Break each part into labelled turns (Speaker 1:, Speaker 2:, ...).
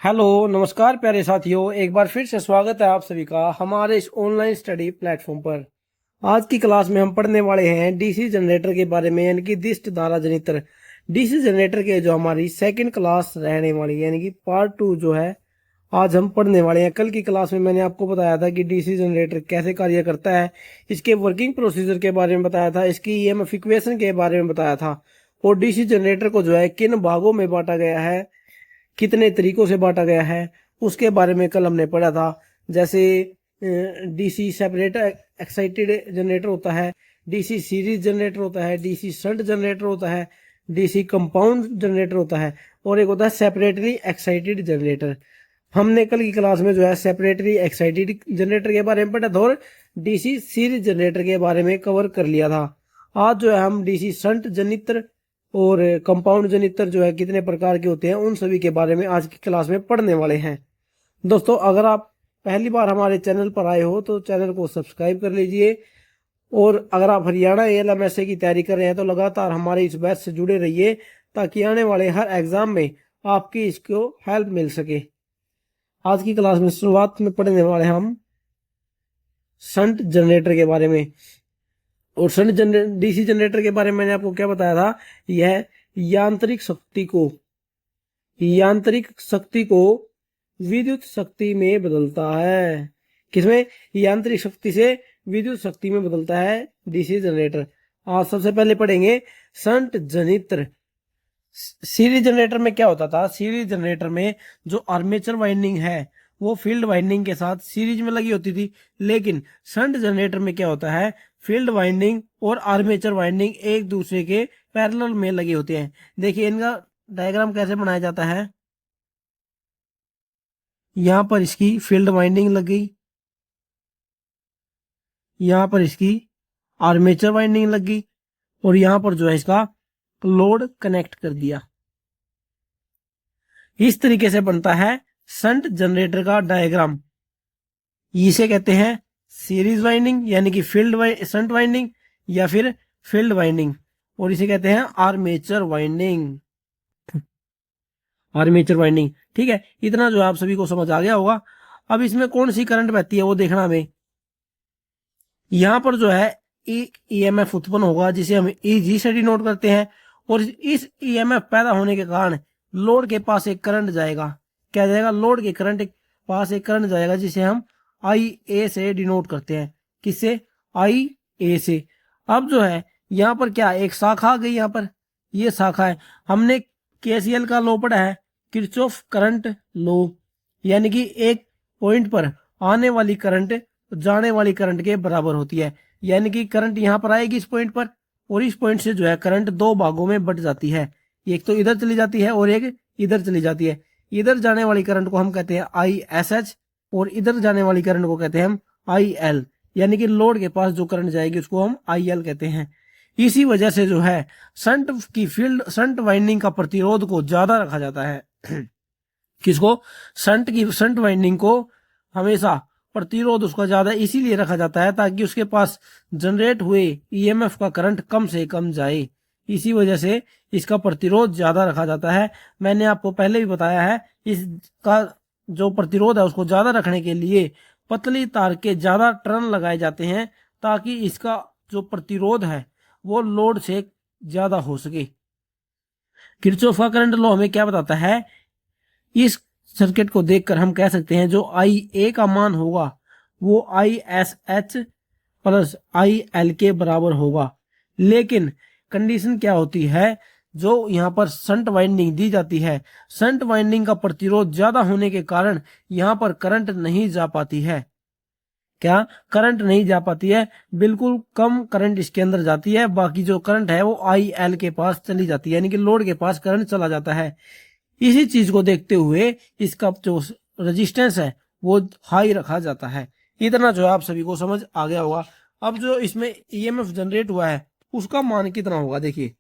Speaker 1: Hello नमस्कार प्यारे साथियों, एक बार फिर से स्वागत है आप सभी का हमारे इस ऑनलाइन स्टडी प्लेटफॉर्म पर। आज की क्लास में हम पढ़ने वाले हैं डीसी जनरेटर के बारे में, यानी कि दिष्ट धारा जनित्र डीसी जनरेटर के जो हमारी सेकंड क्लास रहने वाली है, यानी कि पार्ट 2 जो है आज हम पढ़ने वाले हैं। कल की क्लास में मैंने आपको बताया था कि डीसी जनरेटर कैसे कार्य करता है, इसके वर्किंग प्रोसीजर के बारे में बताया था, इसकी ईएमएफ इक्वेशन के बारे में बताया था, और डीसी जनरेटर को जो है किन भागों में बांटा गया है, कितने तरीकों से बांटा गया है, उसके बारे में कल हमने पढ़ा था। जैसे डीसी सेपरेट एक्साइटेड जनरेटर होता है, डीसी सीरीज जनरेटर होता है, डीसी शंट जनरेटर होता है, डीसी कंपाउंड जनरेटर होता है, और एक होता है सेपरेटली एक्साइटेड जनरेटर। हमने कल की क्लास में जो है सेपरेटली एक्साइटेड जनरेटर के बारे में पढ़ा था और डीसी सीरीज जनरेटर के बारे में कवर कर लिया था। आज जो है हम डीसी शंट जनित्र और कंपाउंड जनित्र जो है कितने प्रकार के होते हैं उन सभी के बारे में आज की क्लास में पढ़ने वाले हैं। दोस्तों, अगर आप पहली बार हमारे चैनल पर आए हो तो चैनल को सब्सक्राइब कर लीजिए, और अगर आप हरियाणा एएलएमएसए की तैयारी कर रहे हैं तो लगातार हमारे इस बैच से जुड़े रहिए, ताकि आने वाले हर एग्जाम में आपकी इसको हेल्प मिल सके। आज की क्लास में शुरुआत में पढ़ने वाले हम शंट जनरेटर के बारे में। और शंट डीसी जनरेटर के बारे में मैंने आपको क्या बताया था, यह यांत्रिक शक्ति को विद्युत शक्ति में बदलता है। किसमें? यांत्रिक शक्ति से विद्युत शक्ति में बदलता है डीसी जनरेटर। आज सबसे पहले पढ़ेंगे शंट जनित्र। सीरीज जनरेटर में क्या होता था? सीरीज जनरेटर में जो आर्मेचर वाइंडिंग है वो फील्ड वाइंडिंग के साथ सीरीज में लगी होती थी, लेकिन शंट जनरेटर में क्या होता है, फील्ड वाइंडिंग और आर्मेचर वाइंडिंग एक दूसरे के पैरेलल में लगे होते हैं। देखिए इनका डायग्राम कैसे बनाया जाता है। यहां पर इसकी फील्ड वाइंडिंग लग गई, यहां पर इसकी आर्मेचर वाइंडिंग लग गई, और यहां पर जो है इसका लोड कनेक्ट कर दिया। इस तरीके से बनता है शंट जनरेटर का डायग्राम। इसे कहते हैं सीरीज वाइंडिंग यानी कि शंट वाइंडिंग या फिर फील्ड वाइंडिंग, और इसे कहते हैं आर्मेचर वाइंडिंग। ठीक है, इतना जो आप सभी को समझ आ गया होगा। अब इसमें कौन सी करंट बहती है वो देखना हमें। यहां पर जो है ईएमएफ उत्पन्न होगा जिसे हम ईजी से डिनोट करते हैं, और इस ईएमएफ पैदा होने के कारण लोड के पास एक करंट जाएगा। क्या जाएगा? लोड के पास एक करंट जाएगा जिसे हम आई ए से डिनोट करते हैं। किससे? आई ए से। अब जो है यहाँ पर क्या, एक शाखा आ गई, यहाँ पर ये शाखा है। हमने केसीएल का लॉ पढ़ा है, किरचॉफ करंट लॉ, यानी कि एक पॉइंट पर आने वाली करंट जाने वाली करंट के बराबर होती है। यानी कि करंट यहाँ पर आएगी इस पॉइंट पर, और इस पॉइंट से जो है करंट दो भागों में बट जाती है। एक तो इधर चली जाती है और एक इधर चली जाती है। इधर जाने वाली करंट को हम कहते हैं आई एस एच, और इधर जाने वाली करंट को कहते हैं हम आई एल, यानी कि लोड के पास जो करंट जाएगी उसको हम आई एल कहते हैं। इसी वजह से जो है शंट वाइंडिंग का प्रतिरोध को ज्यादा रखा जाता है। किसको? शंट वाइंडिंग को हमेशा प्रतिरोध उसका ज्यादा इसीलिए रखा जाता है ताकि उसके पास जनरेट हुए ईएमएफ का करंट कम से कम जाए। इसी वजह से इसका प्रतिरोध ज्यादा रखा जाता है। मैंने आपको पहले भी बताया है, इसका जो प्रतिरोध है उसको ज्यादा रखने के लिए पतली तार के ज्यादा टर्न लगाए जाते हैं, ताकि इसका जो प्रतिरोध है वो लोड से ज्यादा हो सके। किरचॉफ का करंट लॉ हमें क्या बताता है? इस सर्किट को देखकर हम कह सकते हैं जो आई ए का मान होगा वो I S H plus I L के बराबर होगा। लेकिन कंडीशन क्या होती है, जो यहाँ पर शंट वाइंडिंग दी जाती है, शंट वाइंडिंग का प्रतिरोध ज्यादा होने के कारण यहाँ पर करंट नहीं जा पाती है। क्या? करंट नहीं जा पाती है, बिल्कुल कम करंट इसके अंदर जाती है। बाकी जो करंट है वो आई एल के पास चली जाती है, यानी कि लोड के पास करंट चला जाता है। इसी चीज को देखते हुए इसका जो रेजिस्टेंस है वो हाई रखा जाता है। इतना जो आप सभी को समझ आ गया होगा। अब जो इसमें ईएमएफ जनरेट हुआ है उसका मान कितना होगा? देखिए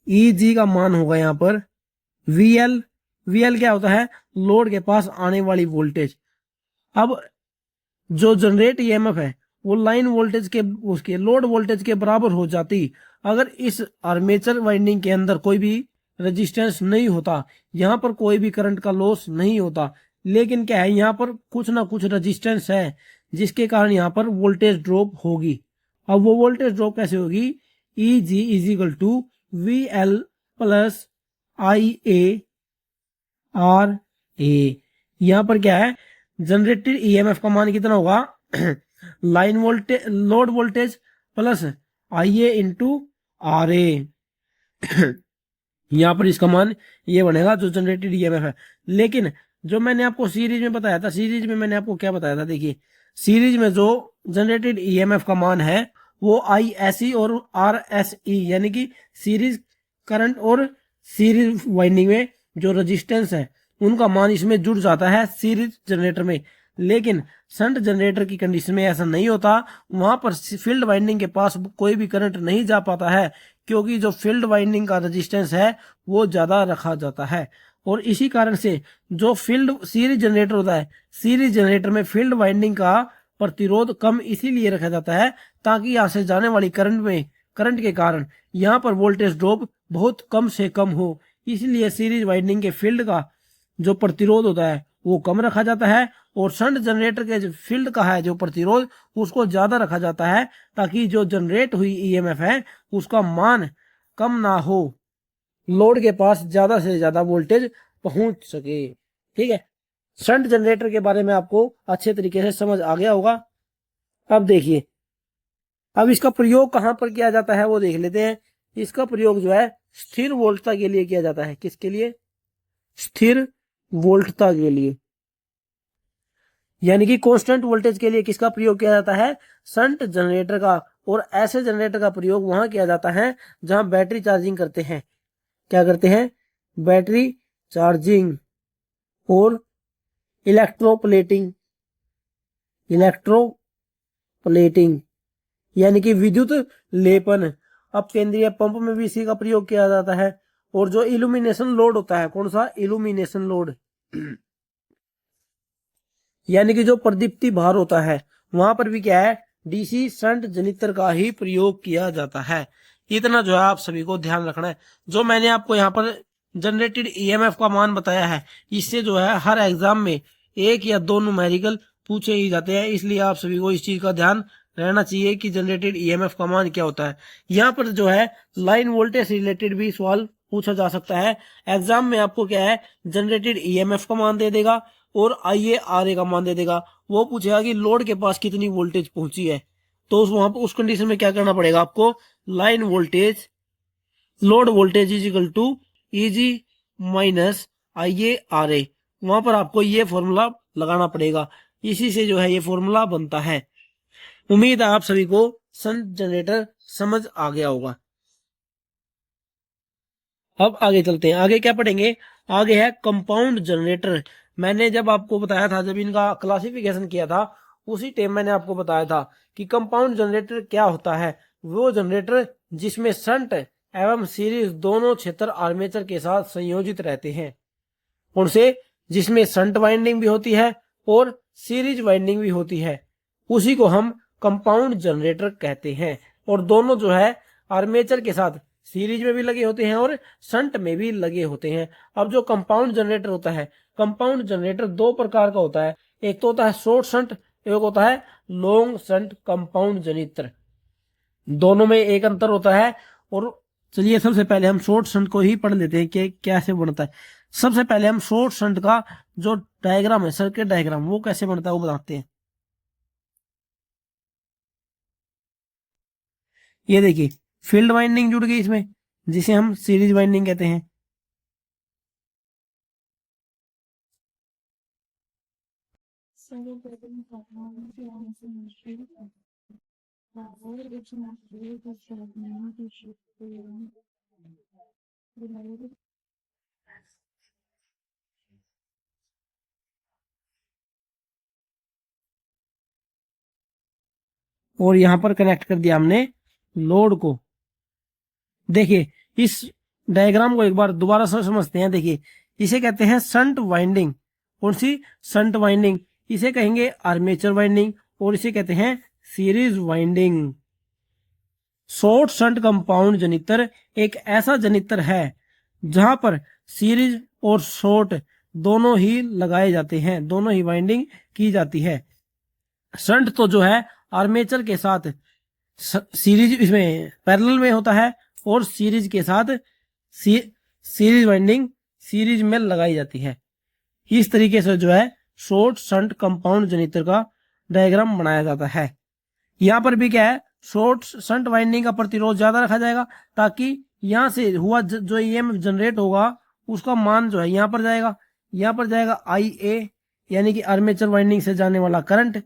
Speaker 1: ईजी का मान होगा यहाँ पर वीएल। वीएल क्या होता है? लोड के पास आने वाली वोल्टेज। अब जो जनरेट ईएमएफ है वो लाइन वोल्टेज के उसके लोड वोल्टेज के बराबर हो जाती अगर इस आर्मेचर वाइंडिंग के अंदर कोई भी रेजिस्टेंस नहीं होता, यहाँ पर कोई भी करंट का लॉस नहीं होता। लेकिन क्या है, यहाँ पर कुछ ना कुछ रेजिस्टेंस है जिसके कारण यहाँ पर वोल्टेज ड्रॉप होगी। अब वो वोल्टेज ड्रॉप कैसे होगी, E G is equal to V L plus I A R A. यहाँ पर क्या है, जनरेटेड ईएमएफ का मान कितना होगा, line voltage load voltage plus I A into R A. यहाँ पर इसका मान ये बनेगा जो जनरेटेड ईएमएफ है। लेकिन जो मैंने आपको सीरीज में बताया था, सीरीज में मैंने आपको क्या बताया था, देखिए सीरीज में जो जनरेटेड ईएमएफ का मान है वो आई एस ई और आर एस ई यानी कि सीरीज करंट और सीरीज वाइंडिंग में जो रेजिस्टेंस है उनका मान इसमें जुड़ जाता है सीरीज जनरेटर में। लेकिन शंट जनरेटर की कंडीशन में ऐसा नहीं होता, वहां पर फील्ड वाइंडिंग के पास कोई भी करंट नहीं जा पाता है क्योंकि जो फील्ड वाइंडिंग का रेजिस्टेंस है वो ज्यादा रखा जाता है। और इसी कारण से जो फील्ड सीरीज जनरेटर होता है, सीरीज जनरेटर में फील्ड वाइंडिंग का प्रतिरोध कम इसीलिए रखा जाता है ताकि यहां से जाने वाली करंट के कारण यहाँ पर वोल्टेज ड्रॉप बहुत कम से कम हो। इसलिए सीरीज वाइंडिंग के फील्ड का जो प्रतिरोध होता है वो कम रखा जाता है और शंट जनरेटर के जो फील्ड का है जो प्रतिरोध उसको ज्यादा रखा जाता है ताकि जो जनरेट हुई ईएमएफ है उसका मान कम ना हो, लोड के पास ज्यादा से ज्यादा वोल्टेज पहुंच सके। ठीक है, शंट जनरेटर के बारे में आपको अच्छे तरीके से समझ आ गया होगा। अब देखिए, अब इसका प्रयोग कहां पर किया जाता है वो देख लेते हैं। इसका प्रयोग जो है स्थिर वोल्टता के लिए किया जाता है। किसके लिए, स्थिर वोल्टता के लिए, यानी कि कांस्टेंट वोल्टेज के लिए किसका प्रयोग किया जाता है, शंट जनरेटर का। और ऐसे जनरेटर का प्रयोग वहां किया जाता है जहां बैटरी चार्जिंग करते हैं। क्या करते हैं, बैटरी चार्जिंग और इलेक्ट्रोप्लेटिंग यानी कि विद्युत लेपन। अब केंद्रीय पंप में भी इसी का प्रयोग किया जाता है। और जो इल्यूमिनेशन लोड होता है, कौन सा, इल्यूमिनेशन लोड यानी कि जो प्रदीप्ति भार होता है, वहां पर भी क्या है, डीसी शंट जनित्र का ही प्रयोग किया जाता है। इतना जो है आप सभी को ध्यान रखना है। जो मैंने आपको यहाँ पर जनरेटेड ईएमएफ का मान बताया है, इससे जो है हर एग्जाम में एक या दो न्यूमेरिकल पूछे ही जाते हैं, इसलिए आप सभी को इस चीज का ध्यान रहना चाहिए कि जनरेटेड ईएमएफ का मान क्या होता है। यहाँ पर जो है लाइन वोल्टेज रिलेटेड भी सवाल पूछा जा सकता है। एग्जाम में आपको क्या है, जनरेटेड ईएमएफ का मान दे देगा और आईए आरए का मान दे देगा। वो पूछेगा कि लोड के पास कितनी वोल्टेज पहुंची है, तो वहां पर उस कंडीशन में क्या करना पड़ेगा आपको, line voltage load voltage is equal to EG minus IA RA. वहां पर आपको ये फॉर्मूला लगाना पड़ेगा, इसी से जो है ये फॉर्मूला बनता है। उम्मीद है आप सभी को शंट जनरेटर समझ आ गया होगा। अब आगे चलते हैं, आगे क्या पढ़ेंगे, आगे है कंपाउंड जनरेटर। मैंने जब आपको बताया था, जब इनका क्लासिफिकेशन किया था उसी टाइम मैंने आपको बताया था कि कंपाउंड जनरेटर क्या होता है। वो जनरेटर जिसमें शंट एवं सीरीज दोनों क्षेत्र आर्मेचर के साथ संयोजित रहते हैं। उनसे जिसमें शंट वाइंडिंग भी होती है और सीरीज वाइंडिंग भी होती है, उसी को हम कंपाउंड जनरेटर कहते हैं। और दोनों जो है आर्मेचर के साथ सीरीज में भी लगे होते हैं और शंट में भी लगे होते हैं। अब जो कंपाउंड जनरेटर होता है, कंपाउंड जनरेटर दो प्रकार का होता है, एक तो होता है शॉर्ट शंट, एक होता है लॉन्ग शंट कंपाउंड जनरेटर। दोनों में एक अंतर होता है। और चलिए सबसे पहले हम शॉर्ट शंट को ही पढ़ लेते हैं कि कैसे बनता है। सबसे पहले हम शॉर्ट शंट का जो डायग्राम है, सर्किट डायग्राम, वो कैसे बनता है वो बताते हैं। ये देखिए फील्ड वाइंडिंग जुड़ गई इसमें, जिसे हम सीरीज वाइंडिंग कहते हैं। और यहां पर कनेक्ट कर दिया हमने लोड को। देखिए इस डायग्राम को एक बार दोबारा से समझते हैं। देखिए इसे कहते हैं शंट वाइंडिंग। कौन सी, शंट वाइंडिंग। इसे कहेंगे आर्मेचर वाइंडिंग और इसे कहते हैं series winding. Short shunt compound जनित्र एक ऐसा जनित्र है जहां पर सीरीज और शॉर्ट दोनों ही लगाए जाते हैं, दोनों ही वाइंडिंग की जाती है। शंट तो जो है आर्मेचर के साथ सीरीज इसमें पैरेलल में होता है और सीरीज के साथ सीरीज वाइंडिंग सीरीज में लगाई जाती है। इस तरीके से जो है शॉर्ट शंट कंपाउंड जनरेटर का डायग्राम बनाया जाता है। यहाँ पर भी क्या है, शॉर्ट शंट वाइंडिंग का प्रतिरोध ज्यादा रखा जाएगा ताकि यहाँ से हुआ जो ईएमएफ जनरेट होगा उसका मान जो है यहाँ पर जाएगा, यहाँ पर जाएगा IA यानी कि आर्मेचर वाइंडिंग से जाने वाला करंट,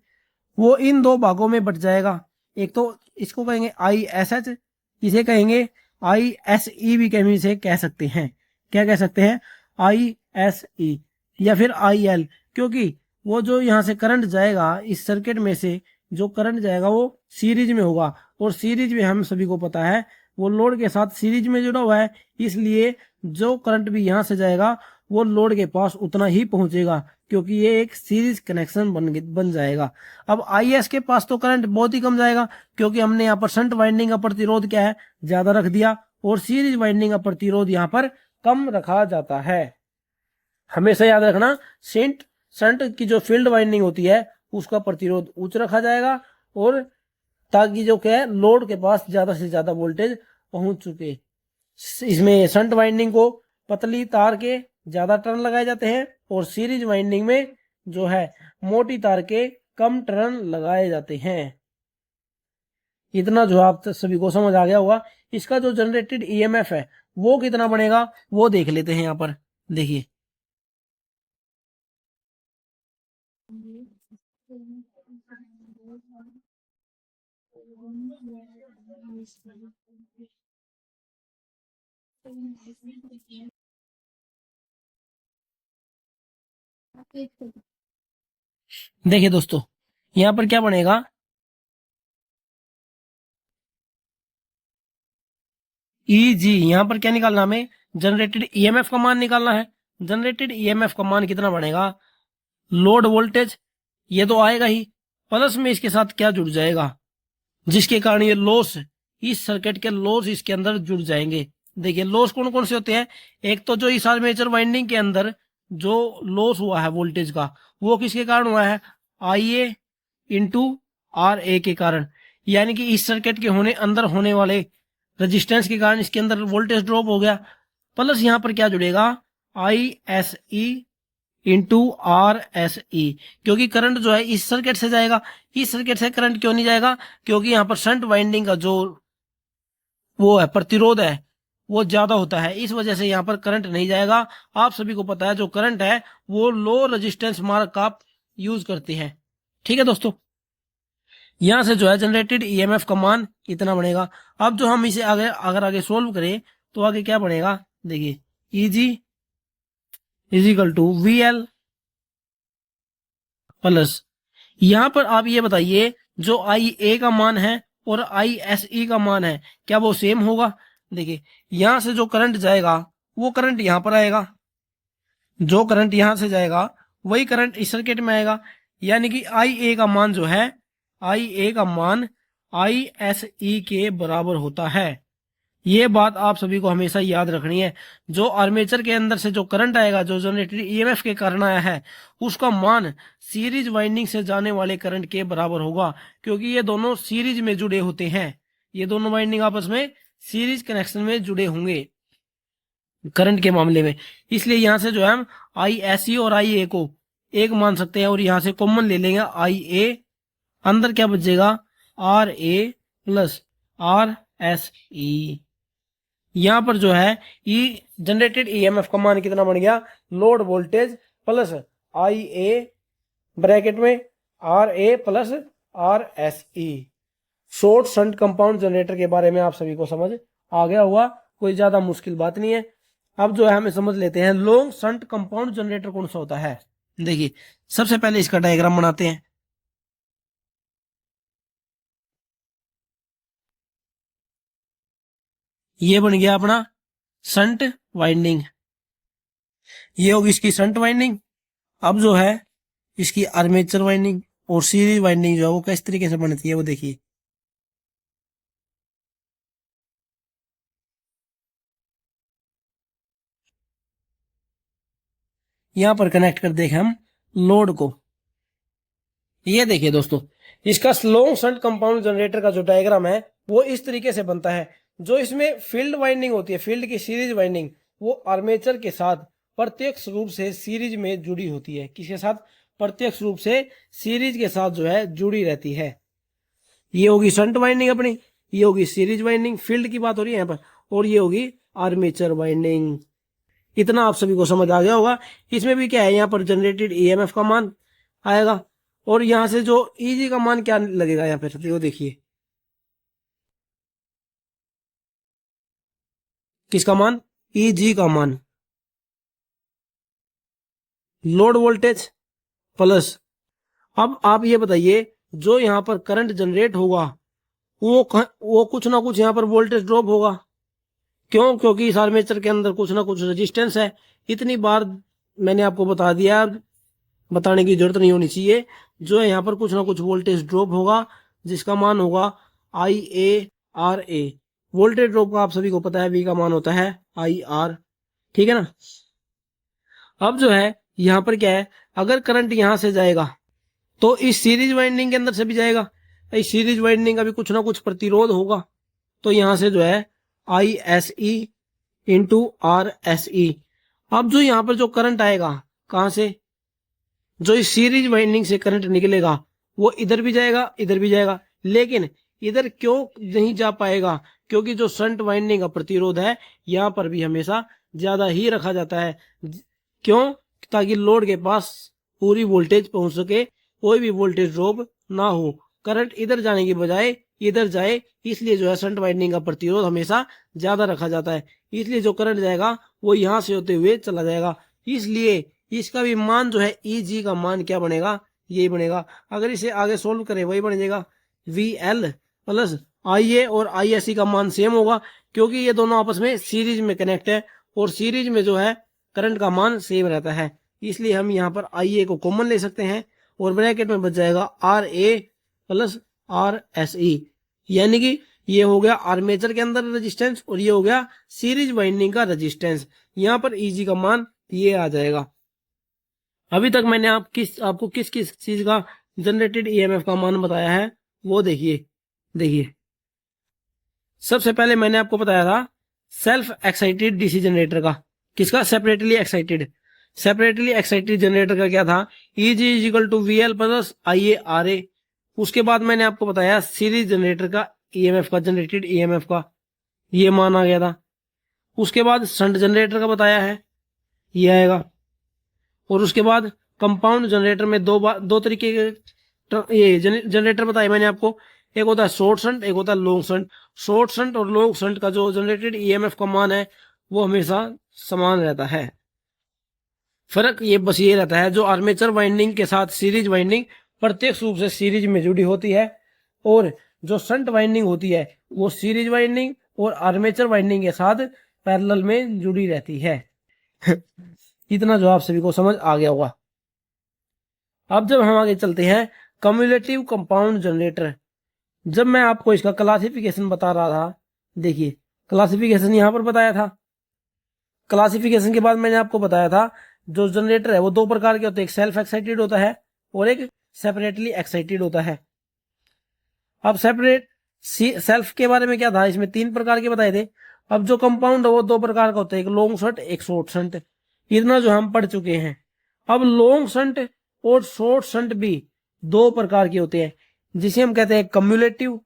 Speaker 1: वो इन दो भागों में बट जाएगा। एक तो इसको कहेंगे ISH, इसे कहेंगे ISE भी कहीं से कह सकते हैं। क्या कह सकते हैं? ISE या फिर IL, क्योंकि वो जो यहाँ से करंट जाएगा इस सर्किट में से जो करंट जाएगा वो सीरीज में होगा और सीरीज में हम सभी को पता है वो लोड के साथ सीरीज में जुड़ा हुआ है, इसलिए जो करंट भी यहाँ से जाएगा वो लोड के पास उतना ही पहुंचेगा क्योंकि ये एक सीरीज कनेक्शन बन जाएगा। अब IS के पास तो करंट बहुत ही कम जाएगा क्योंकि हमने यहाँ पर शंट वाइंडिंग का प्रतिरोध क्या है, ज्यादा रख दिया और सीरीज वाइंडिंग का प्रतिरोध यहाँ पर कम रखा जाता है। हमेशा याद रखना, शंट की जो फील्ड वाइंडिंग होती है उसका प्रतिरोध उच्च रखा जाएगा और ताकि जो क्या है लोड के पास ज्यादा से ज्यादा वोल्टेज पहुंच चुके। इसमें शंट वाइंडिंग को पतली तार के ज्यादा टर्न लगाए जाते हैं और सीरीज वाइंडिंग में जो है मोटी तार के कम टर्न लगाए जाते हैं। इतना जो आप सभी को समझ आ गया होगा। इसका जो जनरेटेड ईएमएफ है वो कितना बनेगा वो देख लेते हैं। यहाँ पर देखिए, देखिए दोस्तों, यहाँ पर क्या बनेगा, जी यहाँ पर क्या निकालना, हमें जनरेटेड ईएमएफ का मान निकालना है। जनरेटेड ईएमएफ का मान कितना बनेगा, लोड वोल्टेज ये तो आएगा ही, प्लस में इसके साथ क्या जुड़ जाएगा जिसके कारण ये लॉस, इस सर्किट के लॉस इसके अंदर जुड़ जाएंगे। देखिए लॉस कौन कौन से होते हैं, एक तो जो इस आर्मेचर वाइंडिंग के अंदर जो लॉस हुआ है वोल्टेज का वो किसके कारण हुआ है, IA इंटू RA के कारण, यानी कि इस सर्किट के अंदर होने वाले रेजिस्टेंस के कारण इसके अंदर वोल्टेज ड्रॉप हो गया। प्लस यहाँ पर क्या जुड़ेगा, ISE इंटू RSE, क्योंकि करंट जो है इस सर्किट से जाएगा, इस सर्किट से करंट क्यों नहीं जाएगा, क्योंकि यहाँ पर शंट वाइंडिंग का जो वो है प्रतिरोध है वो ज्यादा होता है, इस वजह से यहाँ पर करंट नहीं जाएगा। आप सभी को पता है जो करंट है वो लो रेजिस्टेंस मार्क का यूज करते हैं। ठीक है दोस्तों, यहां से जो है जनरेटेड ईएमएफ का मान इतना बनेगा। अब जो हम इसे आगे अगर आगे सोल्व करें तो आगे क्या बनेगा, देखिए EG is equal to VL plus, यहां पर आप ये बताइए जो IA का मान है और ISE का मान है क्या वो सेम होगा। देखिए यहां से जो करंट जाएगा वो करंट यहां पर आएगा, जो करंट यहां से जाएगा वही करंट इस सर्किट में आएगा, यानी कि IA का मान जो है, IA का मान ISE के बराबर होता है। ये बात आप सभी को हमेशा याद रखनी है। जो आर्मेचर के अंदर से जो करंट आएगा जो जनरेटेड ईएमएफ के कारण आया है उसका मान सीरीज वाइंडिंग से जाने वाले करंट के बराबर होगा, क्योंकि ये दोनों सीरीज में जुड़े होते हैं, ये दोनों वाइंडिंग आपस में सीरीज कनेक्शन में जुड़े होंगे करंट के मामले में। इसलिए यहां से जो है हम ISE और IA को एक मान सकते हैं और यहां से कॉमन ले लेंगे IA, अंदर क्या बचेगा RA प्लस RSE। यहां पर जो है जनरेटेड ईएमएफ का मान कितना बन गया, load voltage plus IA bracket में RA plus RSE। Short shunt compound generator के बारे में आप सभी को समझ आ गया हुआ, कोई ज्यादा मुश्किल बात नहीं है। अब जो है हमें समझ लेते हैं लॉन्ग शंट कंपाउंड जनरेटर कौन सा होता है। देखिए सबसे पहले इसका डायग्राम बनाते हैं। ये बन गया अपना शंट वाइंडिंग, ये होगी इसकी शंट वाइंडिंग। अब जो है इसकी आर्मेचर वाइंडिंग और सीरीज वाइंडिंग जो है वो किस तरीके से बनती है वो देखिए। यहां पर कनेक्ट कर देखें हम लोड को। ये देखिए दोस्तों, इसका लॉन्ग शंट कंपाउंड जनरेटर का जो डायग्राम है वो इस तरीके से बनता है। जो इसमें फील्ड वाइंडिंग होती है, फील्ड की सीरीज वाइंडिंग, वो आर्मेचर के साथ प्रत्यक्ष रूप से सीरीज में जुड़ी होती है। किसके साथ? प्रत्यक्ष रूप से सीरीज के साथ जो है जुड़ी रहती है। ये होगी शंट वाइंडिंग अपनी, ये होगी सीरीज वाइंडिंग, फील्ड की बात हो रही है यहाँ पर, और ये होगी आर्मेचर वाइंडिंग। इतना आप सभी को समझ आ गया होगा। इसमें भी क्या है, यहाँ पर जनरेटेड ईएमएफ का मान आएगा, और यहां से जो ईजी का मान क्या लगेगा यहाँ पर, वो देखिए किसका मान? ईजी का मान, लोड वोल्टेज प्लस। अब आप ये बताइए, जो यहाँ पर करंट जनरेट होगा वो कुछ ना कुछ यहाँ पर वोल्टेज ड्रॉप होगा। क्यों? क्योंकि इस आर्मेचर के अंदर कुछ ना कुछ रेजिस्टेंस है। इतनी बार मैंने आपको बता दिया, बताने की जरूरत नहीं होनी चाहिए। जो है यहाँ पर कुछ ना कुछ वोल्टेज ड्रॉप होगा, जिसका मान होगा IARA। वोल्टेज ड्रॉप का आप सभी को पता है, V का मान होता है IR, ठीक है ना। अब जो है यहाँ पर क्या है, अगर करंट यहां से जाएगा तो इस सीरीज वाइंडिंग के अंदर से भी जाएगा। इस सीरीज वाइंडिंग का भी कुछ ना कुछ प्रतिरोध होगा, तो यहां से जो है ISE इंटू RSE। अब जो यहाँ पर जो करंट आएगा, कहां से? जो इस सीरीज वाइंडिंग से करंट निकलेगा वो इधर भी जाएगा, इधर भी जाएगा, लेकिन इधर क्यों नहीं जा पाएगा? क्योंकि जो शंट वाइंडिंग का प्रतिरोध है यहाँ पर भी हमेशा ज्यादा ही रखा जाता है। क्यों? ताकि लोड के पास पूरी वोल्टेज पहुंच सके, कोई भी वोल्टेज ड्रॉप ना हो, करंट इधर जाने की बजाय इधर जाए। इसलिए जो है शंट वाइंडिंग का प्रतिरोध हमेशा ज्यादा रखा जाता है। इसलिए जो करंट जाएगा वो यहां से होते हुए चला जाएगा। इसलिए इसका भी मान जो है EG का मान क्या बनेगा? यही बनेगा। अगर इसे आगे सोल्व करें वही बन जाएगा VL प्लस IA, और ISE का मान सेम होगा क्योंकि ये दोनों आपस में सीरीज में कनेक्ट है, और सीरीज में जो है करंट का मान सेम रहता है। इसलिए हम यहाँ पर IA को कॉमन ले सकते हैं, और ब्रैकेट में बच जाएगा RA प्लस RSE। यानी कि ये हो गया आर्मेचर के अंदर रेजिस्टेंस, और ये हो गया सीरीज वाइंडिंग का रेजिस्टेंस। यहाँ पर EG का मान ये आ जाएगा। अभी तक मैंने आपको किस किस चीज का जनरेटेड EMF का मान बताया है वो देखिए। सबसे पहले मैंने आपको बताया था सेल्फ एक्साइटेड DC जनरेटर का। किसका? सेपरेटली एक्साइटेड जनरेटर का क्या था? EG is equal to VL plus IARA। उसके बाद मैंने आपको बताया सीरीज जनरेटर का EMF का, जनरेटेड EMF का ये मान आ गया था। उसके बाद शंट जनरेटर का बताया है, ये आएगा। और उसके बाद कंपाउंड जनरेटर में दो तरीके के ये जनरेटर बताए मैंने आपको। एक होता है शॉर्ट शंट, एक होता है लॉन्ग शंट। शॉर्ट शंट और लॉन्ग शंट का जो जनरेटेड EMF का मान है वो हमेशा समान रहता है। फर्क ये बस ये रहता है, जो आर्मेचर वाइंडिंग के साथ सीरीज वाइंडिंग प्रत्यक्ष रूप से सीरीज में जुड़ी होती है, और जो शंट वाइंडिंग होती है वो सीरीज वाइंडिंग और आर्मेचर वाइंडिंग के साथ पैरेलल में जुड़ी रहती है। इतना जो आप सभी को समझ आ गया होगा। अब जब हम आगे चलते हैं कम्युलेटिव कंपाउंड जनरेटर। जब मैं आपको इसका क्लासिफिकेशन बता रहा था, देखिए क्लासिफिकेशन यहां पर बताया था। क्लासिफिकेशन के बाद मैंने आपको बताया था जो जनरेटर है वो दो प्रकार के होते हैं, एक सेल्फ एक्साइटेड होता है और एक सेपरेटली एक्साइटेड होता है। अब सेल्फ के बारे में क्या था, इसमें 3 प्रकार के बताए थे। अब जो कंपाउंड है वो 2 प्रकार का होता है, एक लॉन्ग शंट एक शॉर्ट शंट। इतना जो हम पढ़ चुके हैं। अब लॉन्ग शंट और शॉर्ट शंट भी 2 प्रकार के होते हैं, जिसे हम कहते हैं कम्युलेटिव।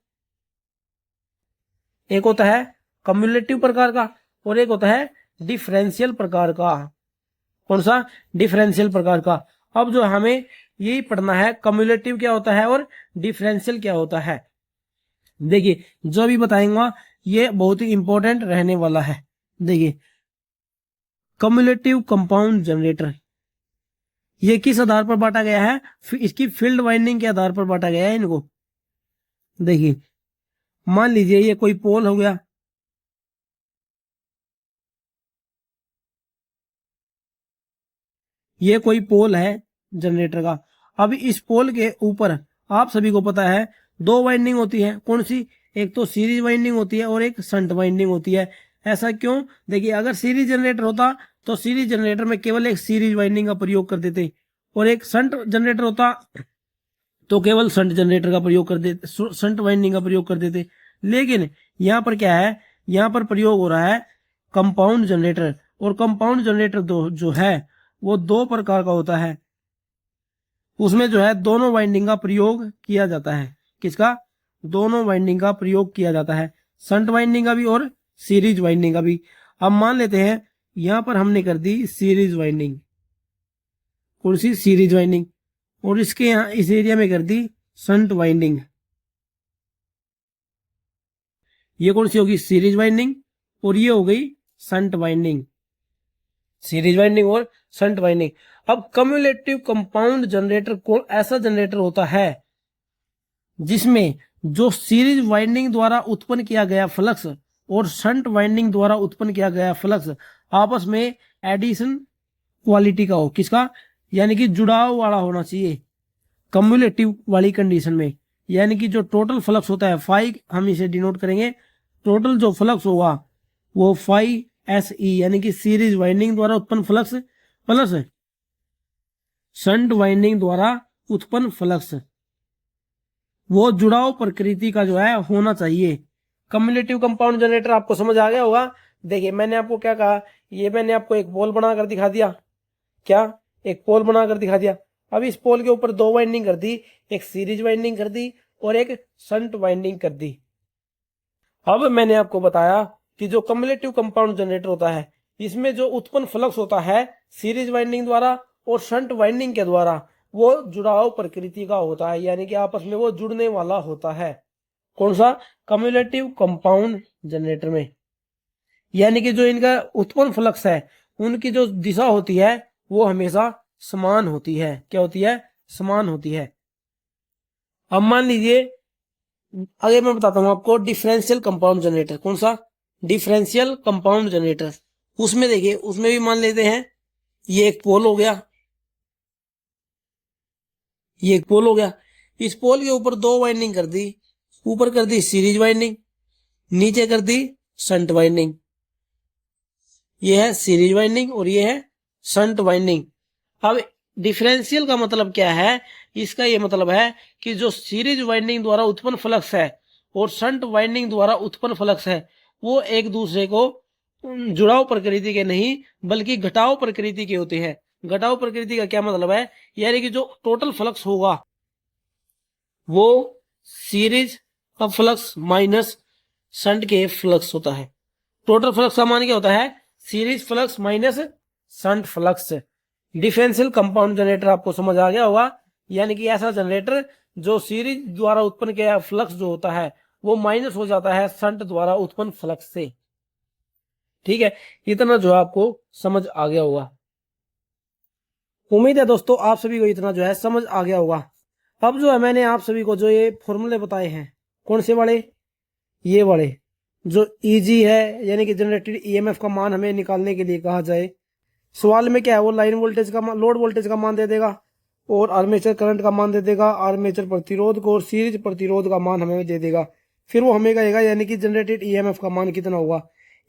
Speaker 1: एक होता है कम्युलेटिव प्रकार का और एक होता है डिफरेंशियल प्रकार का। कौन सा? डिफरेंशियल प्रकार का। अब जो हमें यही पढ़ना है कम्युलेटिव क्या होता है और डिफरेंशियल क्या होता है। देखिए जो भी बताएंगा ये बहुत ही इंपॉर्टेंट रहने वाला है। देखिए कम्युलेटिव कंपाउंड जनरेटर ये किस आधार पर बांटा गया है? इसकी फील्ड वाइंडिंग के आधार पर बांटा गया है इनको। देखिए मान लीजिए ये कोई पोल हो गया, ये कोई पोल है जनरेटर का। अब इस पोल के ऊपर आप सभी को पता है 2 वाइंडिंग होती है। कौन सी? एक तो सीरीज वाइंडिंग होती है और एक शंट वाइंडिंग होती है। ऐसा क्यों? देखिए अगर सीरीज जनरेटर होता तो सीरीज जनरेटर में केवल एक सीरीज वाइंडिंग का प्रयोग कर देते, और एक शंट जनरेटर होता तो केवल शंट जनरेटर का प्रयोग कर देते, शंट वाइंडिंग का प्रयोग कर देते। लेकिन यहाँ पर क्या है, यहाँ पर प्रयोग हो रहा है कंपाउंड जनरेटर, और कंपाउंड जनरेटर जो है वो दो प्रकार का होता है। उसमें जो है दोनों वाइंडिंग का प्रयोग किया जाता है। किसका? दोनों वाइंडिंग का प्रयोग किया जाता है, शंट वाइंडिंग का भी और सीरीज वाइंडिंग का भी। अब मान लेते हैं यहां पर हमने कर दी सीरीज वाइंडिंग, कौन सी? सीरीज वाइंडिंग, और इसके यहां इस एरिया में कर दी शंट वाइंडिंग। ये कौन सी होगी? सीरीज वाइंडिंग, और ये हो गई शंट वाइंडिंग। सीरीज वाइंडिंग और शंट वाइंडिंग। अब कम्युलेटिव कंपाउंड जनरेटर कौन ऐसा जनरेटर होता है जिसमें जो सीरीज वाइंडिंग द्वारा उत्पन्न किया गया फ्लक्स और शंट वाइंडिंग द्वारा उत्पन्न किया गया फ्लक्स आपस में एडिशन क्वालिटी का हो। किसका? यानी कि जुड़ाव वाला होना चाहिए कम्युलेटिव वाली कंडीशन में। यानी कि जो टोटल फ्लक्स होता है फाई, हम इसे डिनोट करेंगे, टोटल जो फ्लक्स होगा वो फाई एस ई, यानी कि सीरीज वाइंडिंग द्वारा उत्पन्न फ्लक्स प्लस शंट वाइंडिंग द्वारा उत्पन्न फ्लक्स, वो जुड़ाव प्रकृति का जो है होना चाहिए। कम्युलेटिव कंपाउंड जनरेटर आपको समझ आ गया होगा। देखिए मैंने आपको क्या कहा, ये मैंने आपको एक पोल बनाकर दिखा दिया। क्या? एक पोल बनाकर दिखा दिया। अब इस पोल के ऊपर दो वाइंडिंग कर दी, एक सीरीज वाइंडिंग कर दी और एक शंट वाइंडिंग कर दी। अब मैंने आपको बताया कि जो कम्युलेटिव कंपाउंड जनरेटर होता है इसमें जो उत्पन्न फ्लक्स होता है सीरीज वाइंडिंग द्वारा और शंट वाइंडिंग के द्वारा वो जुड़ाव प्रकृति का होता है, यानी कि आपस में वो जुड़ने वाला होता है। कौन सा? कम्युलेटिव कंपाउंड जनरेटर में। यानी कि जो इनका उत्पन्न फ्लक्स है उनकी जो दिशा होती है वो हमेशा समान होती है। क्या होती है? समान होती है। अब मान लीजिए आगे मैं बताता हूं आपको डिफरेंशियल कंपाउंड जनरेटर। कौन सा? Differential compound generator. उसमें देखिए उसमें भी मान लेते हैं ये एक पोल हो गया, ये एक पोल हो गया। इस पोल के ऊपर दो वाइंडिंग कर दी, ऊपर कर दी सीरीज वाइंडिंग, नीचे कर दी शंट वाइंडिंग। ये है सीरीज वाइंडिंग और ये है शंट वाइंडिंग। अब डिफरेंशियल का मतलब क्या है? इसका ये मतलब है कि जो सीरीज वाइंडिंग द्वारा उत्पन्न फ्लक्स है और शंट वाइंडिंग द्वारा उत्पन्न फ्लक्स है वो एक दूसरे को जुड़ाव प्रकृति के नहीं बल्कि घटाव प्रकृति के होते हैं। घटाव प्रकृति का क्या मतलब है? यानी कि जो टोटल फ्लक्स होगा वो सीरीज का फ्लक्स माइनस शंट के फ्लक्स होता है। टोटल फ्लक्स का मान क्या होता है? Series flux minus shunt flux. Differential compound generator आपको समझ आ गया होगा। यानी कि ऐसा जनरेटर जो सीरीज द्वारा उत्पन्न किया फ्लक्स जो होता है वो माइनस हो जाता है शंट द्वारा उत्पन्न फ्लक्स से। ठीक है, इतना जो है आपको समझ आ गया होगा। उम्मीद है दोस्तों आप सभी को इतना जो है समझ आ गया होगा। अब जो है मैंने आप सभी को जो ये फॉर्मूले बताए हैं, कौन से वाले? ये वाले जो ईजी है, यानी कि जनरेटेड ईएमएफ का मान हमें निकालने के लिए कहा जाए। सवाल में क्या है, वो लाइन वोल्टेज का लोड वोल्टेज का मान दे देगा और आर्मेचर करंट का मान दे देगा, आर्मेचर प्रतिरोध को और सीरीज प्रतिरोध का मान हमें दे देगा। फिर वो हमें कहेगा यानी कि जनरेटेड ईएमएफ का मान कितना होगा।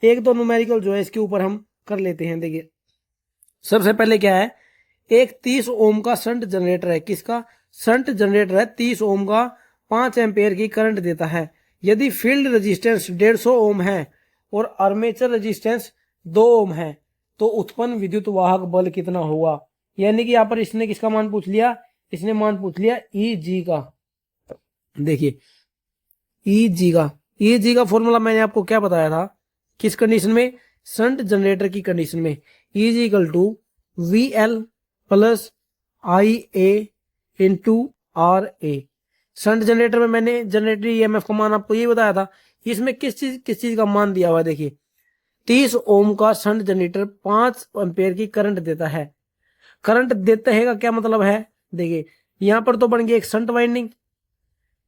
Speaker 1: एक दो न्यूमेरिकल जो है इसके ऊपर हम कर लेते हैं। देखिए सबसे पहले क्या है, एक 30 ओम का शंट जनरेटर है। किसका? शंट जनरेटर है। 30 ओम का 5 एम्पेयर की करंट देता है। यदि फील्ड रेजिस्टेंस 150 ओम है और आर्मेचर रेजिस्टेंस 2 ओम है तो उत्पन्न विद्युत वाहक बल कितना होगा। यानी कि यहाँ पर इसने किसका मान पूछ लिया? इसने मान पूछ लिया ई जी का। देखिए ई जी का फॉर्मूला मैंने आपको क्या बताया था? किस कंडीशन में? शंट जनरेटर की कंडीशन में। E G equal to V L plus I A into R A. Shunt generator में मैंने जनरेटर ईएमएफ का मान आपको ये बताया था। इसमें किस चीज का मान दिया हुआ है? देखिए 30 ओम का शंट जनरेटर 5 एम्पेयर की करंट देता है। करंट देता है का क्या मतलब है? देखिए यहां पर तो बन गई एक शंट वाइंडिंग,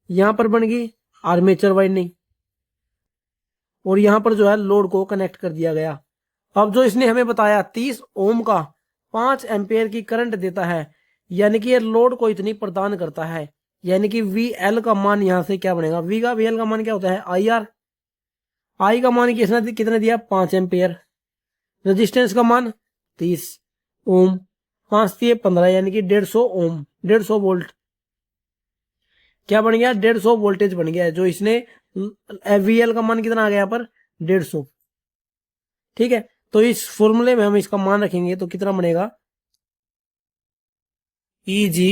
Speaker 1: यहां पर बन गई आर्मेचर वाइंडिंग और यहां पर जो है लोड को कनेक्ट कर दिया गया। अब जो इसने हमें बताया 30 ओम का 5 एम्पेयर की करंट देता है, यानी कि ये लोड को इतनी प्रदान करता है। यानी कि वी एल का मान यहां से क्या बनेगा? वी एल का मान क्या होता है? I R. आई का मान कितना दिया 5 एम्पेयर, रेजिस्टेंस का मान 30 ओम, 5 दिए 15 यानी कि 150 ओम, 150 वोल्ट। क्या बन गया 150 वोल्टेज बन गया है, जो इसने वीएल का मान कितना आ गया यहाँ पर 150। ठीक है, तो इस फॉर्मूले में हम इसका मान रखेंगे तो कितना बनेगा ई G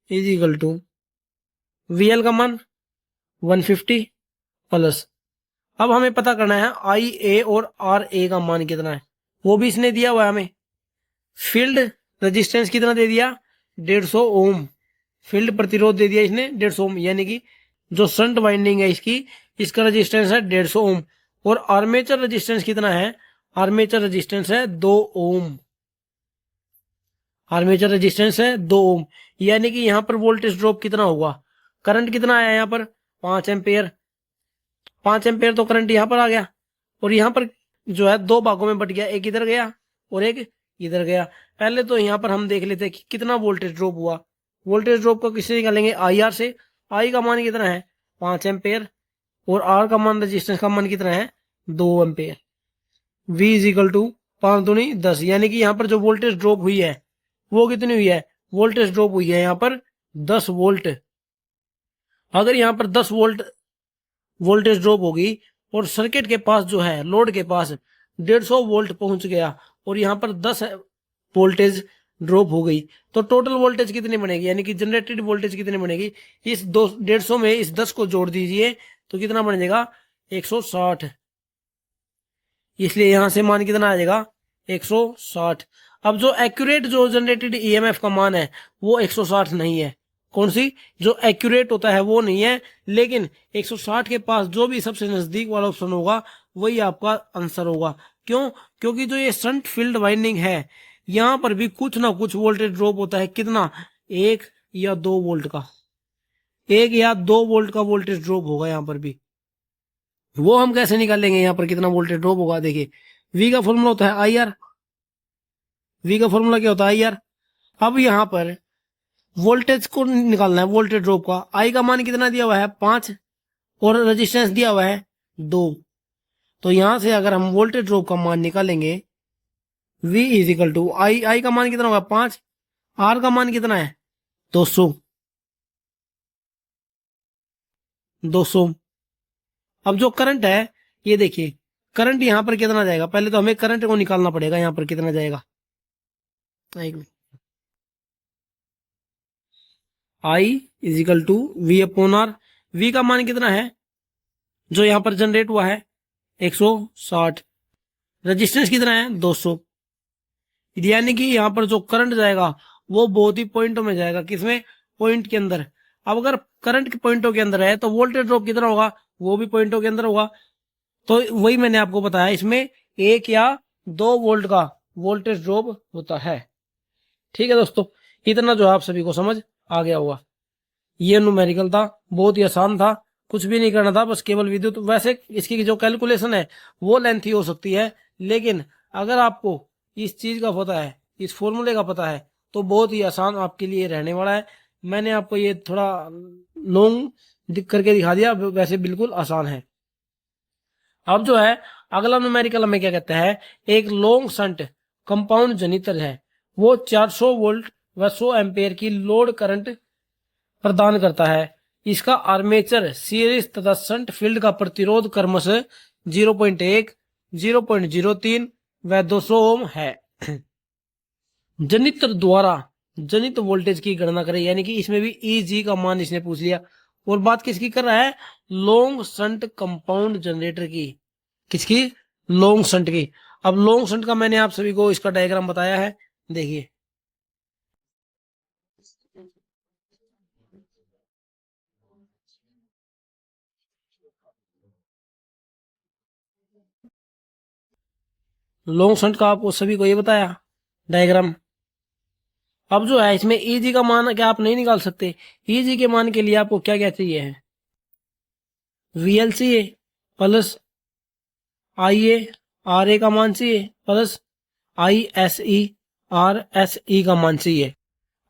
Speaker 1: is equal to V L का मान 150 प्लस, अब हमें पता करना है आई ए और आर ए का मान कितना है, वो भी इसने दिया हुआ है हमें। फील्ड रेजिस्टेंस कितना दे दिया 150 ओम, फील्ड प्रतिरोध दे दिया इसने 150 ओम, यानी कि जो शंट वाइंडिंग है इसका रेजिस्टेंस है 150 ओम। और आर्मेचर रेजिस्टेंस कितना है, आर्मेचर रेजिस्टेंस है 2 ओम, आर्मेचर रेजिस्टेंस है 2 ओम, यानी कि यहां पर वोल्टेज ड्रॉप कितना होगा, करंट कितना आया यहां पर 5 एम्पेयर, 5 एम्पेयर तो करंट यहां पर आ गया, और यहां पर जो है दो भागों में बट गया, एक इधर गया और एक इधर गया। पहले तो यहां पर हम देख लेते हैं कि कितना वोल्टेज ड्रॉप हुआ। वोल्टेज ड्रॉप को किससे निकालेंगे, आई आर से। आई का मान कितना है 5 एम्पेयर और आर का मान रेजिस्टेंस का मान कितना है 2 ampere. V is equal to 5 दूनी 10, यानी कि यहाँ पर जो वोल्टेज ड्रॉप हुई है वो कितनी हुई है, वोल्टेज ड्रॉप हुई है यहाँ पर 10 वोल्ट। अगर यहाँ पर 10 वोल्ट वोल्टेज ड्रॉप होगी और सर्किट के पास जो है लोड के पास 150 वोल्ट पहुंच गया और यहाँ पर 10 वोल्टेज ड्रॉप हो गई, तो टोटल वोल्टेज कितनी बनेगी, यानी कि जनरेटेड वोल्टेज कितनी बनेगी, इस 150 में इस 10 को जोड़ दीजिए तो कितना बन जाएगा 160, इसलिए यहां से मान कितना आ जाएगा 160। अब जो एक्यूरेट जो जनरेटेड ईएमएफ का मान है वो 160 नहीं है, कौन सी जो एक्यूरेट होता है वो नहीं है, लेकिन 160 के पास जो भी सबसे नजदीक वाला ऑप्शन होगा वही आपका आंसर होगा। क्यों, क्योंकि जो ये शंट फील्ड वाइंडिंग है यहां पर भी कुछ ना कुछ वोल्टेज ड्रॉप होता है, कितना 1 या 2 वोल्ट का, 1 या 2 वोल्ट का वोल्टेज ड्रॉप होगा यहां पर भी। वो हम कैसे निकालेंगे यहाँ पर कितना वोल्टेज ड्रॉप होगा, देखिए V का फॉर्मूला होता है आई आर, V का फॉर्मूला क्या होता है आई आर। अब यहाँ पर वोल्टेज को निकालना है, वोल्टेज ड्रॉप का, आई का मान कितना दिया हुआ है 5 और रेजिस्टेंस दिया हुआ है 2, तो यहां से अगर हम वोल्टेज ड्रॉप का मान निकालेंगे V इज इक्वल टू आई का मान कितना होगा 5, आर का मान कितना है 200। अब जो करंट है ये देखिए, करंट यहां पर कितना जाएगा, पहले तो हमें करंट को निकालना पड़ेगा, यहां पर कितना जाएगा, I is equal to V upon R. V का मान कितना है जो यहां पर जनरेट हुआ है 160, रेजिस्टेंस कितना है 200, यानी कि यहां पर जो करंट जाएगा वो बहुत ही पॉइंटों में जाएगा, किसमें, पॉइंट के अंदर। अब अगर करंट के पॉइंटों के अंदर है तो वोल्टेज ड्रॉप कितना होगा, वो भी पॉइंटों के अंदर होगा। तो वही मैंने आपको बताया, इसमें 1 या 2 वोल्ट का वोल्टेज ड्रॉप होता है। ठीक है दोस्तों, इतना जो आप सभी को समझ आ गया होगा। ये न्यूमेरिकल था, बहुत ही आसान था, कुछ भी नहीं करना था, बस केवल विद्युत। वैसे इसकी जो कैलकुलेशन है वो लेंथी हो सकती है, लेकिन अगर आपको इस चीज का पता है, इस फॉर्मूले का पता है, तो बहुत ही आसान आपके लिए रहने वाला है। मैंने आपको ये थोड़ा लॉन्ग करके दिखा दिया, वैसे बिल्कुल आसान है। अब जो है अगला न्यूमेरिकल हमें क्या कहता है, एक लॉन्ग शंट कंपाउंड जनित्र है, वो 400 वोल्ट व 100 एम्पेयर की लोड करंट प्रदान करता है। इसका आर्मेचर सीरीज तथा शंट फील्ड का प्रतिरोध क्रमशः 0.1, 0.03 व 200 ओम है। जनित्र द्वारा जनित वोल्टेज की गणना करें, यानी कि इसमें भी EG का मान इसने पूछ लिया, और बात किसकी कर रहा है, लॉन्ग शंट कंपाउंड जनरेटर की, किसकी, लॉन्ग शंट की। अब लॉन्ग शंट का मैंने आप सभी को इसका डायग्राम बताया है, देखिए लॉन्ग शंट का आपको सभी को ये बताया डायग्राम। अब जो है इसमें EG का मान क्या आप नहीं निकाल सकते, EG के मान के लिए आपको क्या क्या चाहिए है, VLCA प्लस IA RA का मान चाहिए प्लस ISE RSE का मान चाहिए।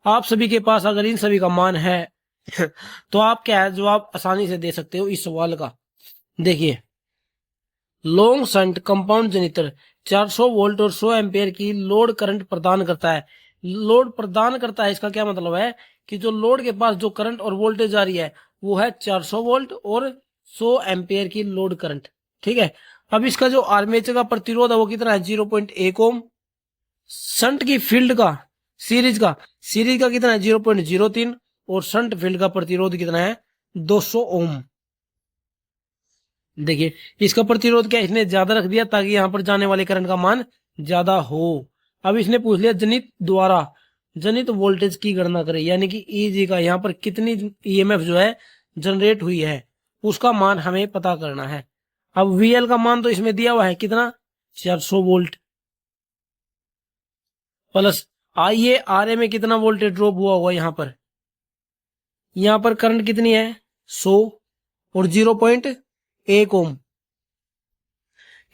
Speaker 1: आप सभी के पास अगर इन सभी का मान है तो आप क्या है जवाब आसानी से दे सकते हो इस सवाल का। देखिए, long shunt compound generator 400 volt और 100 एम्पियर की लोड करंट प्रदान करता है। लोड प्रदान करता है, इसका क्या मतलब है कि जो लोड के पास जो करंट और वोल्टेज आ रही है वो है 400 वोल्ट और 100 एम्पियर की लोड करंट। ठीक है। अब इसका जो आर्मेचर का प्रतिरोध है वो कितना है 0.1 ओम। शंट की फील्ड का सीरीज का कितना है 0.03 और शंट फील्ड का प्रतिरोध कितना है 200 ओम। देखिए, इसका प्रतिरोध क्या इसने ज्यादा रख दिया ताकि यहां पर जाने वाले करंट का मान ज्यादा हो। अब इसने पूछ लिया जनित वोल्टेज की गणना करें, यानी कि ईजी का यहां पर कितनी ईएमएफ जो है जनरेट हुई है उसका मान हमें पता करना है। अब वीएल का मान तो इसमें दिया हुआ है कितना 400 वोल्ट प्लस आईए आरए में कितना वोल्टेज ड्रॉप हुआ होगा यहां पर करंट कितनी है 100 और 0.1 ओम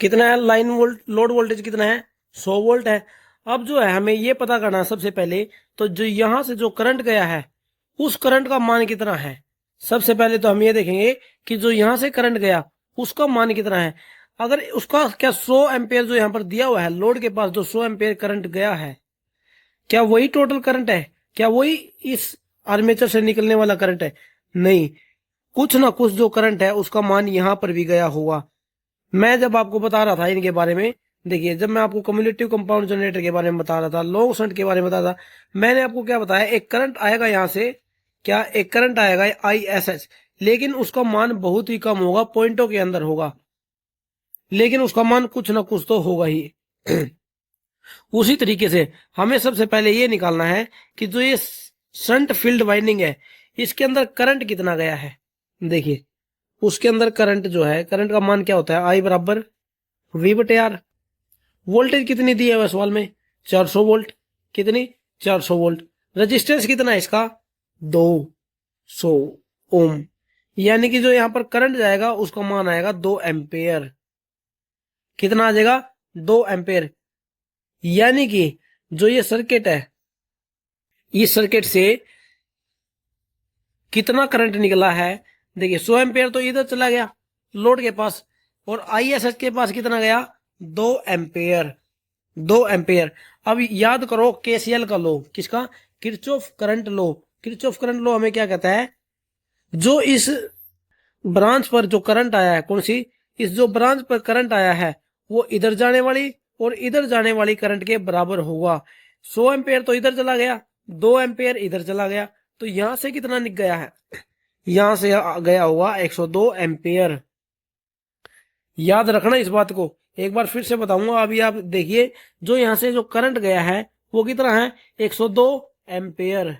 Speaker 1: कितना है लाइन वोल्ट लोड वोल्टेज कितना है 100 वोल्ट है। अब जो है हमें ये पता करना है सबसे पहले तो जो यहां से जो करंट गया है उस करंट का मान कितना है। सबसे पहले तो हम ये देखेंगे कि जो यहां से करंट गया उसका मान कितना है। अगर उसका क्या 100 एम्पेयर जो यहां पर दिया हुआ है लोड के पास जो 100 एम्पेयर करंट गया है क्या वही टोटल करंट है, क्या वही इस आर्मेचर से निकलने वाला करंट है। नहीं, कुछ ना कुछ जो करंट है उसका मान यहां पर भी गया होगा। मैं जब आपको बता रहा था इनके बारे में, देखिए जब मैं आपको कम्युलेटिव कंपाउंड जनरेटर के बारे में बता रहा था लॉन्ग शंट के बारे में बता रहा था मैंने आपको क्या बताया एक करंट आएगा यहां से क्या एक करंट आएगा ISH लेकिन उसका मान बहुत ही कम होगा पॉइंटों के अंदर होगा लेकिन उसका मान कुछ ना कुछ तो होगा ही। उसी तरीके से हमें सबसे पहले ये निकालना है कि जो ये शंट फील्ड वाइंडिंग है इसके अंदर करंट कितना गया है। देखिए उसके अंदर करंट जो है करंट का मान क्या होता है I बराबर V/R। वोल्टेज कितनी दी है सवाल में 400 वोल्ट कितनी 400 वोल्ट। रेजिस्टेंस कितना है इसका 200 ओम यानी कि जो यहां पर करंट जाएगा उसका मान आएगा 2 एम्पेयर। कितना आ जाएगा 2 एम्पेयर। यानी कि जो ये सर्किट है इस सर्किट से कितना करंट निकला है। देखिए 100 एम्पेयर तो इधर चला गया लोड के पास और ISH के पास कितना गया 2 एम्पेयर 2 एम्पेयर। अब याद करो KCL का लो किसका किरचॉफ करंट लो। किरचॉफ करंट लो हमें क्या कहता है जो इस ब्रांच पर जो करंट आया है कौन सी इस जो ब्रांच पर करंट आया है वो इधर जाने वाली और इधर जाने वाली करंट के बराबर होगा। 100 एम्पेयर तो इधर चला गया 2 एम्पेयर इधर चला गया तो यहां से कितना निकल गया है यहां से गया होगा 102 एम्पेयर। याद रखना इस बात को एक बार फिर से बताऊंगा। अभी आप देखिए जो यहां से जो करंट गया है वो कितना है 102 एम्पेयर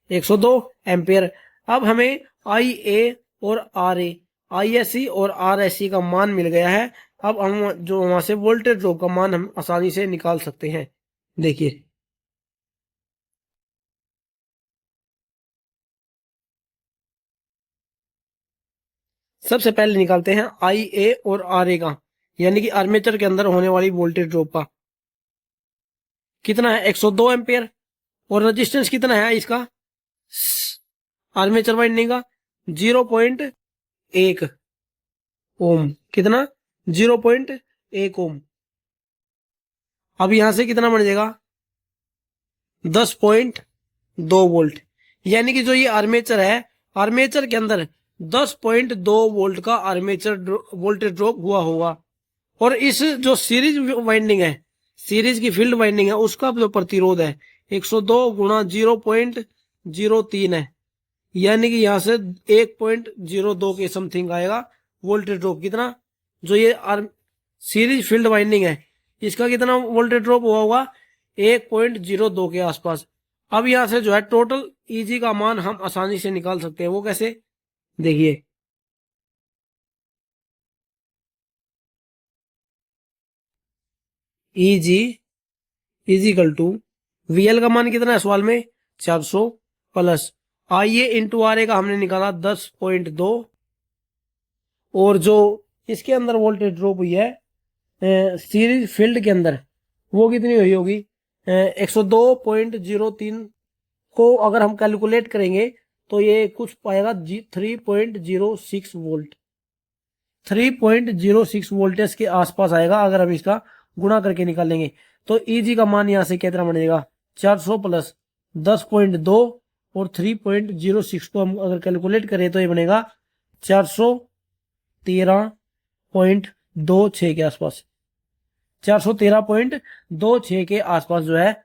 Speaker 1: 102 एम्पेयर। अब हमें IA और RA ISC और RSC का मान मिल गया है। अब हम जो वहां से वोल्टेज ड्रॉप का मान हम आसानी से निकाल सकते हैं। देखिए सबसे पहले निकालते हैं IA और RA का यानी कि आर्मेचर के अंदर होने वाली वोल्टेज ड्रॉप का कितना है 102 एम्पेयर और रेजिस्टेंस कितना है इसका आर्मेचर वाइंडिंग का 0.1 ओम कितना 0.1 ओम। अब यहां से कितना बन जाएगा 10.2 वोल्ट यानी कि जो ये आर्मेचर है आर्मेचर के अंदर 10.2 वोल्ट का आर्मेचर वोल्टेज ड्रॉप हुआ होगा। और इस जो सीरीज वाइंडिंग है सीरीज की फील्ड वाइंडिंग है उसका जो प्रतिरोध है 102 गुणा 0.03 है यानी कि यहां से 1.02 के समथिंग आएगा वोल्टेज ड्रॉप। कितना जो ये सीरीज फील्ड वाइंडिंग है इसका कितना वोल्टेज ड्रॉप हुआ होगा 1.02 के आसपास। अब यहां से जो है टोटल ईजी का मान हम आसानी से निकाल सकते हैं। वो कैसे देखिए ईजी इजिकल टू VL का मान कितना है सवाल में 400 प्लस IA इंटू RA का हमने निकाला 10.2 और जो इसके अंदर वोल्टेज ड्रॉप हुई है सीरीज फील्ड के अंदर वो कितनी हुई होगी 102.03 को अगर हम कैलकुलेट करेंगे तो ये कुछ पाएगा 3.06 वोल्ट, 3.06 वोल्टेज के आसपास आएगा अगर हम इसका गुणा करके निकालेंगे। तो ईजी का मान यहां से कितना बनेगा, 400 प्लस 10.2 और 3.06 को हम अगर कैलकुलेट करें तो ये बनेगा 413.26 के आसपास, 413.26 के आसपास जो है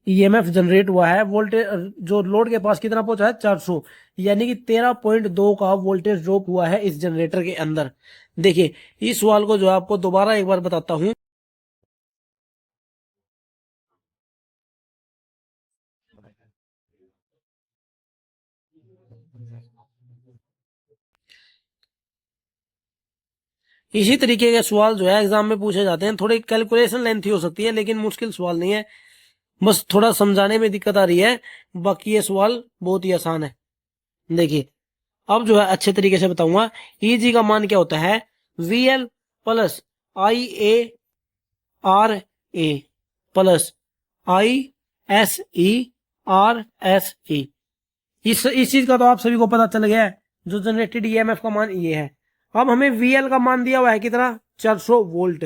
Speaker 1: ईएमएफ जनरेट हुआ है। वोल्टेज जो लोड के पास कितना पहुंचा है, 400, यानी कि 13.2 का वोल्टेज ड्रॉप हुआ है इस जनरेटर के अंदर। देखिए इस सवाल को जो आपको दोबारा एक बार बताता हूं। इसी तरीके के सवाल जो है एग्जाम में पूछे जाते हैं। थोड़ी कैलकुलेशन लेंथी हो सकती है लेकिन मुश्किल सवाल नहीं है, बस थोड़ा समझाने में दिक्कत आ रही है, बाकी ये सवाल बहुत ही आसान है। देखिए अब जो है अच्छे तरीके से बताऊंगा। ईजी का मान क्या होता है, VL plus IARA plus ISERSE। इस चीज का तो आप सभी को पता चल गया है, जो जनरेटेड ईएमएफ का मान ये है। अब हमें VL का मान दिया हुआ है कितना, 400 वोल्ट।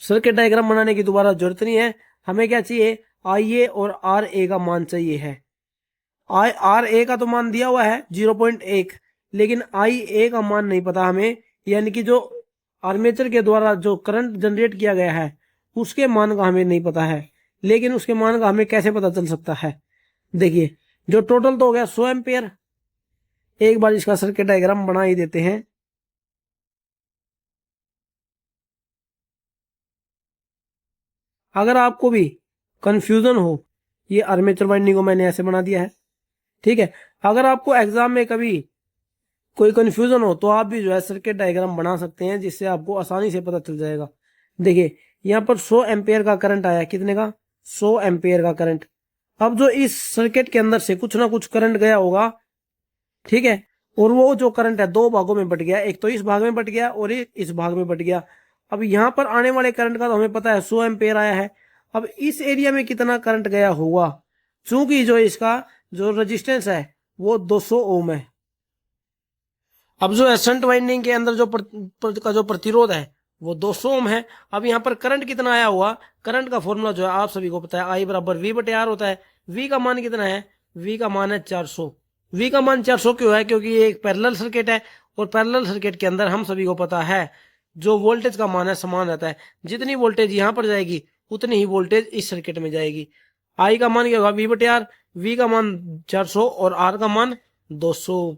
Speaker 1: सर्किट डायग्राम बनाने की दोबारा जरूरत नहीं है, हमें क्या चाहिए, IA और RA का मान चाहिए है। RA का तो मान दिया हुआ है 0.1, लेकिन IA का मान नहीं पता हमें, यानी कि जो आर्मेचर के द्वारा जो करंट जनरेट किया गया है उसके मान का हमें नहीं पता है। लेकिन उसके मान का हमें कैसे पता चल सकता है, देखिए जो टोटल तो हो गया 100 एम्पियर। एक बार इसका सर्किट डायग्राम बना ही देते हैं। अगर आपको भी कंफ्यूजन हो, ये आर्मेचर वाइंडिंग को मैंने ऐसे बना दिया है, ठीक है। अगर आपको एग्जाम में कभी कोई कंफ्यूजन हो तो आप भी जो है सर्किट डायग्राम बना सकते हैं, जिससे आपको आसानी से पता चल जाएगा। देखिए यहाँ पर 100 एम्पियर का करंट आया, कितने का, 100 एम्पियर का करंट। अब जो इस सर्किट के अंदर से कुछ ना कुछ करंट गया होगा, ठीक है, और वो जो करंट है दो भागों में बट गया, एक तो इस भाग में बट गया और एक इस भाग में बट गया। अब यहाँ पर आने वाले करंट का तो हमें पता है 100 एम्पियर आया है। अब इस एरिया में कितना करंट गया होगा, चूंकि जो इसका जो रेजिस्टेंस है वो 200 ओम है। अब जो शंट वाइंडिंग के अंदर जो का जो प्रतिरोध है वो 200 ओम है। अब यहाँ पर करंट कितना आया हुआ, करंट का फॉर्मूला जो है आप सभी को पता है, आई बराबर V बटे R होता है। V का मान कितना है, V का मान है 400। V का मान 400 क्यों है, क्योंकि ये एक पैरेलल सर्किट है, और पैरेलल सर्किट के अंदर हम सभी को पता है जो वोल्टेज का मान है समान रहता है। जितनी वोल्टेज यहाँ पर जाएगी उतनी ही वोल्टेज इस सर्किट में जाएगी। आई का मान क्या होगा, V बटे R, V का मान 400 और R का मान 200।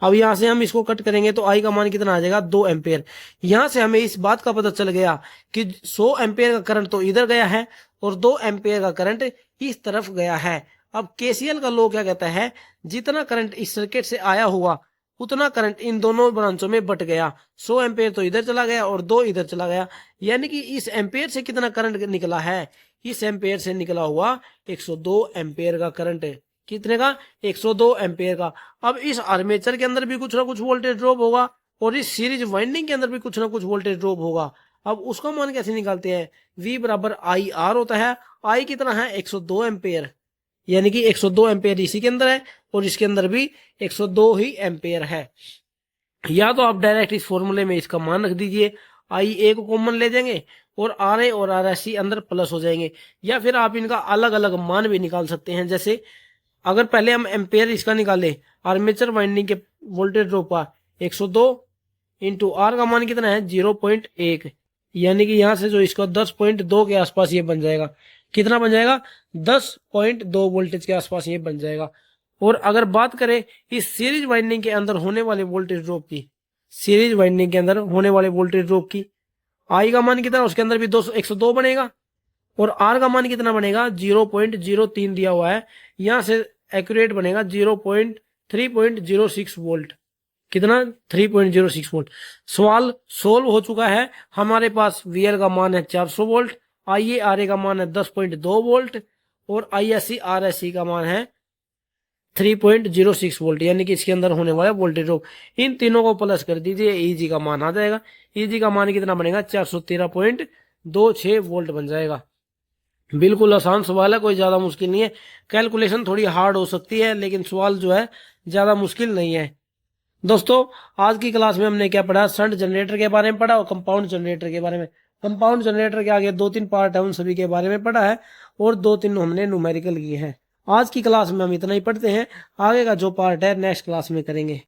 Speaker 1: अब यहां से हम इसको कट करेंगे तो आई का मान कितना आ जाएगा, 2 एम्पेयर। यहां से हमें इस बात का पता चल गया कि 100 एम्पेयर का करंट तो इधर गया है और 2 एम्पेयर का करंट इस तरफ गया है। अब केसीएल का लॉ क्या कहता है, जितना करंट इस सर्किट से आया हुआ उतना करंट इन दोनों ब्रांचों में बट गया। 100 एम्पेयर तो इधर चला गया और 2 इधर चला गया, यानी कि इस एम्पेयर से कितना करंट निकला है, इस एम्पेयर से निकला हुआ 102 एम्पेयर का करंट है। कितने का, 102 एम्पेयर का। अब इस आर्मेचर के अंदर भी कुछ ना कुछ वोल्टेज ड्रॉप होगा और इस सीरीज वाइंडिंग के अंदर भी कुछ ना कुछ वोल्टेज ड्रॉप होगा। अब उसका मान कैसे निकालते हैं, V बराबर IR होता है। I कितना है, 102 एम्पेयर, यानी कि 102 एम्पेयर इसी के अंदर है और इसके अंदर भी 102 ही एम्पेयर है। या तो आप डायरेक्ट इस फॉर्मूले में इसका मान रख दीजिए, IA को कॉमन ले जाएंगे और RA और RSC अंदर प्लस हो जाएंगे, या फिर आप इनका अलग अलग मान भी निकाल सकते हैं। जैसे अगर पहले हम एम्पेयर इसका निकाले, आर्मेचर वाइंडिंग के वोल्टेज ड्रॉप का 102 इंटू R का मान कितना है, 0.1, यानी कि यहां से जो इसका 10.2 के आसपास ये बन जाएगा। कितना बन जाएगा, 10.2 वोल्टेज के आसपास ये बन जाएगा। और अगर बात करें इस सीरीज वाइंडिंग के अंदर होने वाले वोल्टेज ड्रॉप की, सीरीज वाइंडिंग के अंदर होने वाले वोल्टेज ड्रॉप की, आई का मान कितना, उसके अंदर भी 102 बनेगा और आर का मान कितना बनेगा, 0.03 दिया हुआ है, यहां से एक्यूरेट बनेगा 3.06 वोल्ट। कितना, 3.06 वोल्ट। सवाल सोल्व हो चुका है। हमारे पास VL का मान है 400 वोल्ट, IARA का मान है 10.2 वोल्ट और ISC RSC का मान है 3.06 वोल्ट, यानी कि इसके अंदर होने वाला वोल्टेज ड्रॉप। इन तीनों को प्लस कर दीजिए, EG का मान आ जाएगा। EG का मान कितना बनेगा, 413.26 वोल्ट बन जाएगा। बिल्कुल आसान सवाल है, कोई ज्यादा मुश्किल नहीं है। कैलकुलेशन थोड़ी हार्ड हो सकती है लेकिन सवाल जो है ज्यादा मुश्किल नहीं है। दोस्तों, आज की क्लास में हमने क्या पढ़ा, शंट जनरेटर के बारे में पढ़ा और कंपाउंड जनरेटर के बारे में। कंपाउंड जनरेटर के आगे 2-3 पार्ट है, उन सभी के बारे में पढ़ा है और 2-3 हमने न्यूमेरिकल किए हैं। आज की क्लास में हम इतना ही पढ़ते हैं, आगे का जो पार्ट है नेक्स्ट क्लास में करेंगे।